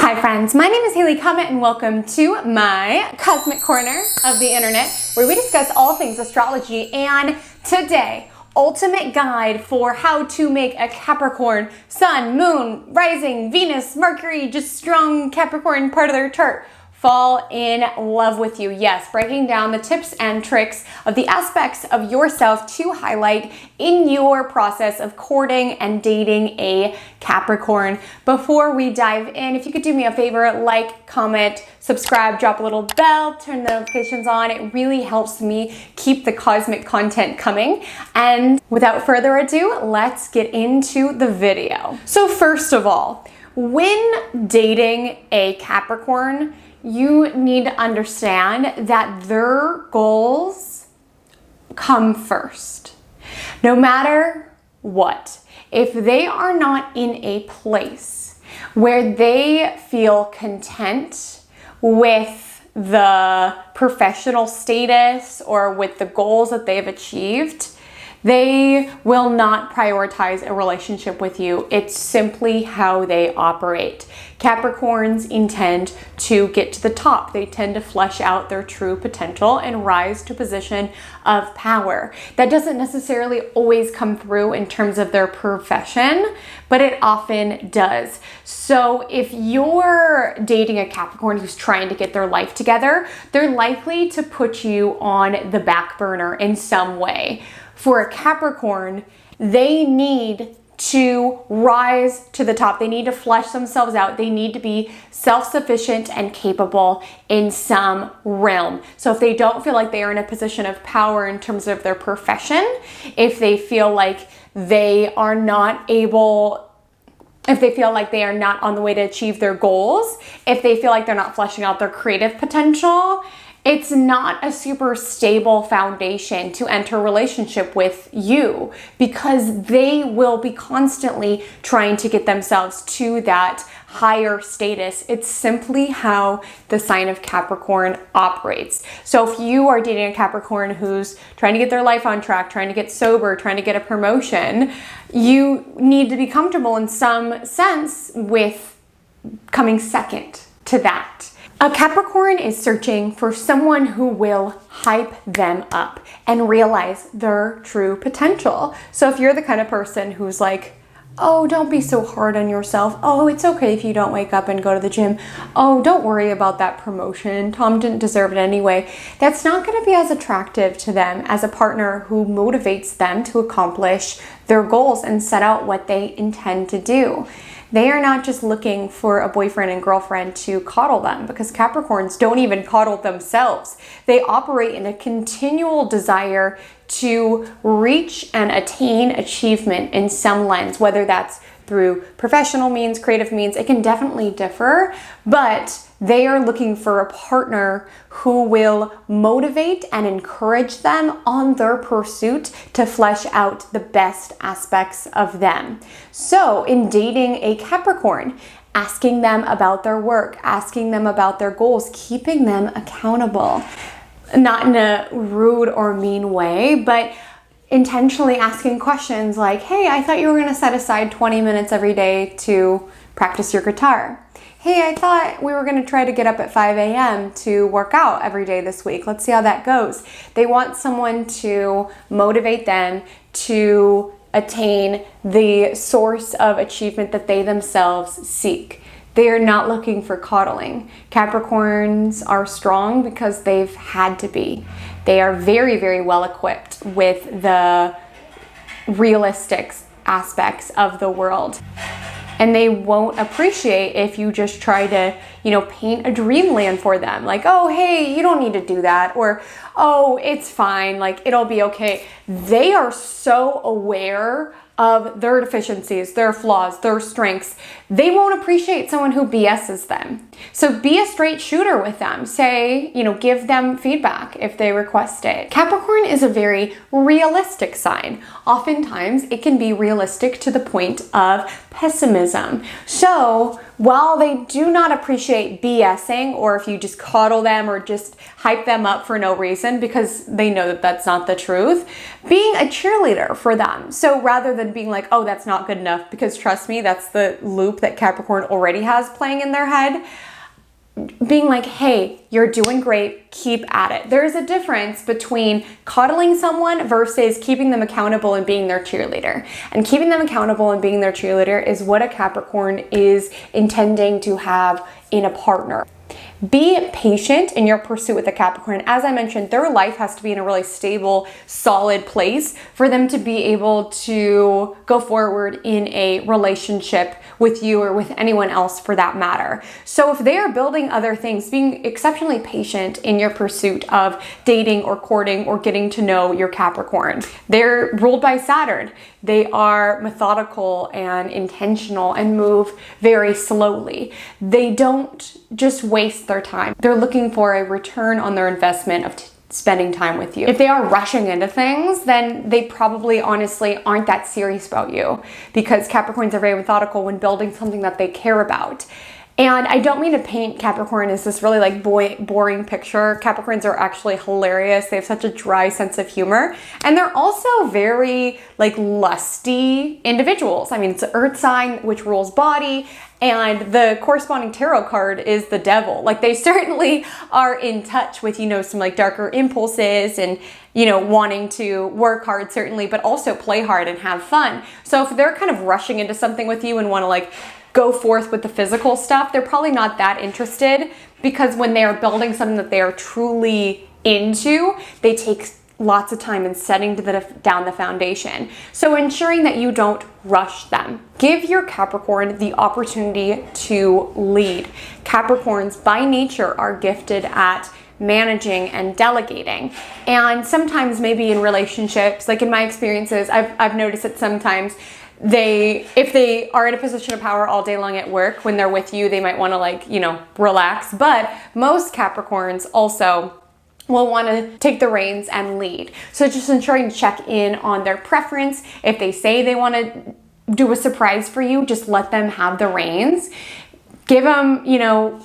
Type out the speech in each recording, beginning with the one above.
Hi friends, my name is Haley Comet and welcome to my cosmic corner of the internet where we discuss all things astrology, and today, ultimate guide for how to make a Capricorn Sun, Moon, Rising, Venus, Mercury, just strong Capricorn part of their chart fall in love with you. Yes, breaking down the tips and tricks of the aspects of yourself to highlight in your process of courting and dating a Capricorn. Before we dive in, if you could do me a favor, like, comment, subscribe, drop a little bell, turn the notifications on. It really helps me keep the cosmic content coming. And without further ado, let's get into the video. So first of all, when dating a Capricorn, you need to understand that their goals come first. No matter what, if they are not in a place where they feel content with the professional status or with the goals that they've achieved, they will not prioritize a relationship with you. It's simply how they operate. Capricorns intend to get to the top. They tend to flesh out their true potential and rise to a position of power. That doesn't necessarily always come through in terms of their profession, but it often does. So if you're dating a Capricorn who's trying to get their life together, they're likely to put you on the back burner in some way. For a Capricorn, they need to rise to the top. They need to flesh themselves out. They need to be self-sufficient and capable in some realm. So if they don't feel like they are in a position of power in terms of their profession, if they feel like they are not able, if they feel like they are not on the way to achieve their goals, if they feel like they're not fleshing out their creative potential, it's not a super stable foundation to enter a relationship with you, because they will be constantly trying to get themselves to that higher status. It's simply how the sign of Capricorn operates. So if you are dating a Capricorn who's trying to get their life on track, trying to get sober, trying to get a promotion, you need to be comfortable in some sense with coming second to that. A Capricorn is searching for someone who will hype them up and realize their true potential. So if you're the kind of person who's like, oh, don't be so hard on yourself. Oh, it's okay if you don't wake up and go to the gym. Oh, don't worry about that promotion. Tom didn't deserve it anyway. That's not going to be as attractive to them as a partner who motivates them to accomplish their goals and set out what they intend to do. They are not just looking for a boyfriend and girlfriend to coddle them, because Capricorns don't even coddle themselves. They operate in a continual desire to reach and attain achievement in some lens, whether that's through professional means, creative means. It can definitely differ, but they are looking for a partner who will motivate and encourage them on their pursuit to flesh out the best aspects of them. So in dating a Capricorn, asking them about their work, asking them about their goals, keeping them accountable, not in a rude or mean way, but intentionally asking questions like, hey, I thought you were going to set aside 20 minutes every day to practice your guitar. Hey, I thought we were going to try to get up at 5 a.m. to work out every day this week. Let's see how that goes. They want someone to motivate them to attain the source of achievement that they themselves seek. They are not looking for coddling. Capricorns are strong because they've had to be. They are very, very well equipped with the realistic aspects of the world. And they won't appreciate if you just try to, paint a dreamland for them. Like, oh, hey, you don't need to do that. Or, oh, it's fine. Like, it'll be okay. They are so aware of their deficiencies, their flaws, their strengths. They won't appreciate someone who BS's them. So be a straight shooter with them. Say, give them feedback if they request it. Capricorn is a very realistic sign. Oftentimes, it can be realistic to the point of pessimism. So while they do not appreciate BSing, or if you just coddle them or just hype them up for no reason because they know that that's not the truth, being a cheerleader for them. So rather than being like, oh, that's not good enough, because trust me, that's the loop that Capricorn already has playing in their head, being like, hey, you're doing great, keep at it. There's a difference between coddling someone versus keeping them accountable and being their cheerleader. And keeping them accountable and being their cheerleader is what a Capricorn is intending to have in a partner. Be patient in your pursuit with a Capricorn. As I mentioned, their life has to be in a really stable, solid place for them to be able to go forward in a relationship with you or with anyone else for that matter. So if they are building other things, being exceptionally patient in your pursuit of dating or courting or getting to know your Capricorn. They're ruled by Saturn. They are methodical and intentional and move very slowly. They don't just waste their time. They're looking for a return on their investment of spending time with you. If they are rushing into things, then they probably honestly aren't that serious about you, because Capricorns are very methodical when building something that they care about. And I don't mean to paint Capricorn as this really like boring picture. Capricorns are actually hilarious. They have such a dry sense of humor. And they're also very like lusty individuals. I mean, it's an earth sign which rules body, and the corresponding tarot card is the devil. Like they certainly are in touch with, some like darker impulses and, wanting to work hard certainly, but also play hard and have fun. So if they're kind of rushing into something with you and want to like go forth with the physical stuff, they're probably not that interested, because when they are building something that they are truly into, they take lots of time in setting down the foundation. So ensuring that you don't rush them. Give your Capricorn the opportunity to lead. Capricorns by nature are gifted at managing and delegating. And sometimes maybe in relationships, like in my experiences, I've noticed that sometimes if they are in a position of power all day long at work, when they're with you, they might want to relax. But most Capricorns also will want to take the reins and lead. So just ensuring to check in on their preference. If they say they want to do a surprise for you, just let them have the reins. Give them,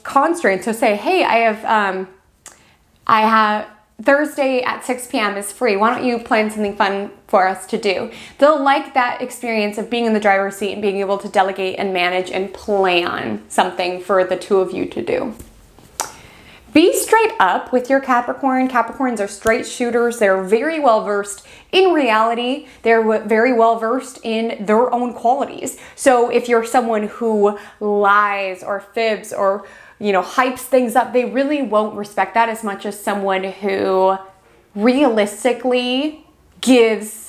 constraints. So say, hey, I have Thursday at 6 p.m. is free. Why don't you plan something fun for us to do? They'll like that experience of being in the driver's seat and being able to delegate and manage and plan something for the two of you to do. Be straight up with your Capricorn. Capricorns are straight shooters. They're very well versed in reality. They're very well versed in their own qualities. So if you're someone who lies or fibs or hypes things up, they really won't respect that as much as someone who realistically gives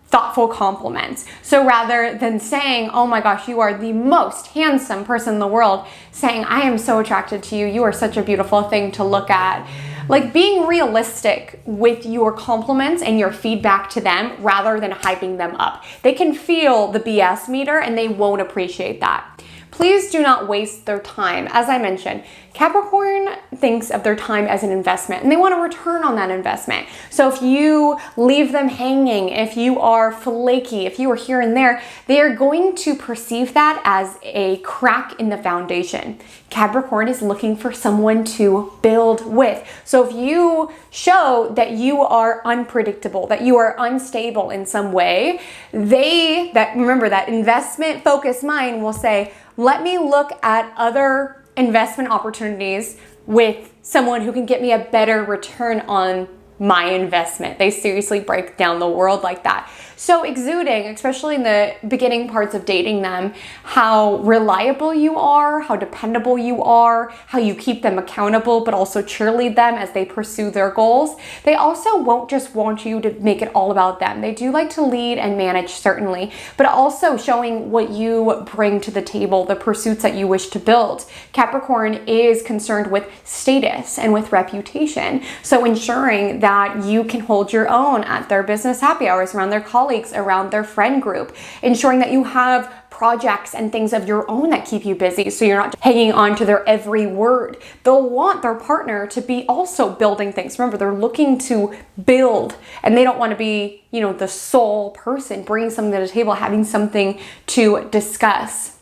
thoughtful compliments. So rather than saying, oh my gosh, you are the most handsome person in the world, saying, I am so attracted to you, you are such a beautiful thing to look at. Like being realistic with your compliments and your feedback to them rather than hyping them up. They can feel the BS meter and they won't appreciate that. Please do not waste their time. As I mentioned, Capricorn thinks of their time as an investment and they want a return on that investment. So if you leave them hanging, if you are flaky, if you are here and there, they are going to perceive that as a crack in the foundation. Capricorn is looking for someone to build with. So if you show that you are unpredictable, that you are unstable in some way, remember that investment focused mind will say, let me look at other investment opportunities with someone who can get me a better return on my investment. They seriously break down the world like that. So exuding, especially in the beginning parts of dating them, how reliable you are, how dependable you are, how you keep them accountable, but also cheerlead them as they pursue their goals. They also won't just want you to make it all about them. They do like to lead and manage, certainly, but also showing what you bring to the table, the pursuits that you wish to build. Capricorn is concerned with status and with reputation. So ensuring that you can hold your own at their business happy hours, around their colleagues, around their friend group, ensuring that you have projects and things of your own that keep you busy, so you're not hanging on to their every word. They'll want their partner to be also building things. Remember, they're looking to build, and they don't want to be, you know, the sole person bringing something to the table, having something to discuss.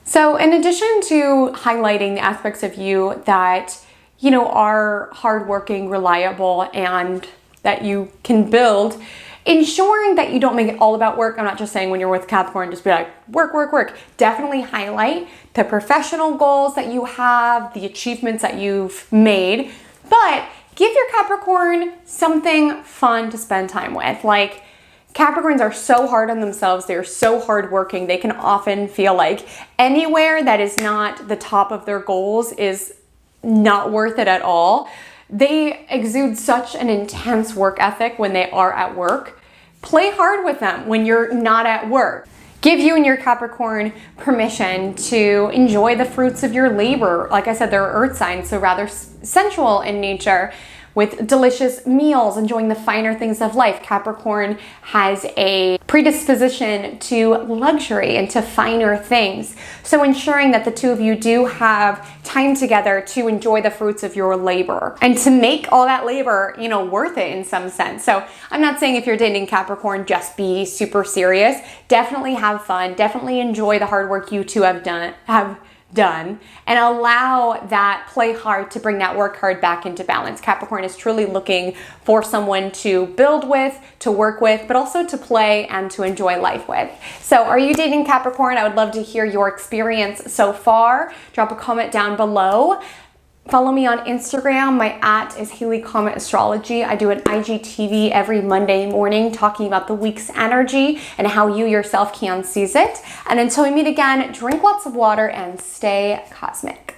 So in addition to highlighting the aspects of you that, you know, are hardworking, reliable, and that you can build, ensuring that you don't make it all about work. I'm not just saying when you're with Capricorn, just be like, work, work, work. Definitely highlight the professional goals that you have, the achievements that you've made, but give your Capricorn something fun to spend time with. Like, Capricorns are so hard on themselves. They're so hardworking. They can often feel like anywhere that is not the top of their goals is not worth it at all. They exude such an intense work ethic when they are at work. Play hard with them when you're not at work. Give you and your Capricorn permission to enjoy the fruits of your labor. Like I said, they're earth signs, so rather sensual in nature, with delicious meals, enjoying the finer things of life. Capricorn has a predisposition to luxury and to finer things. So ensuring that the two of you do have time together to enjoy the fruits of your labor and to make all that labor, you know, worth it in some sense. So I'm not saying if you're dating Capricorn, just be super serious. Definitely have fun. Definitely enjoy the hard work you two have done, and allow that play hard to bring that work hard back into balance. Capricorn is truly looking for someone to build with, to work with, but also to play and to enjoy life with. So are you dating Capricorn? I would love to hear your experience so far. Drop a comment down below. Follow me on Instagram. My @ is Haley Comet Astrology. I do an IGTV every Monday morning talking about the week's energy and how you yourself can seize it. And until we meet again, drink lots of water and stay cosmic.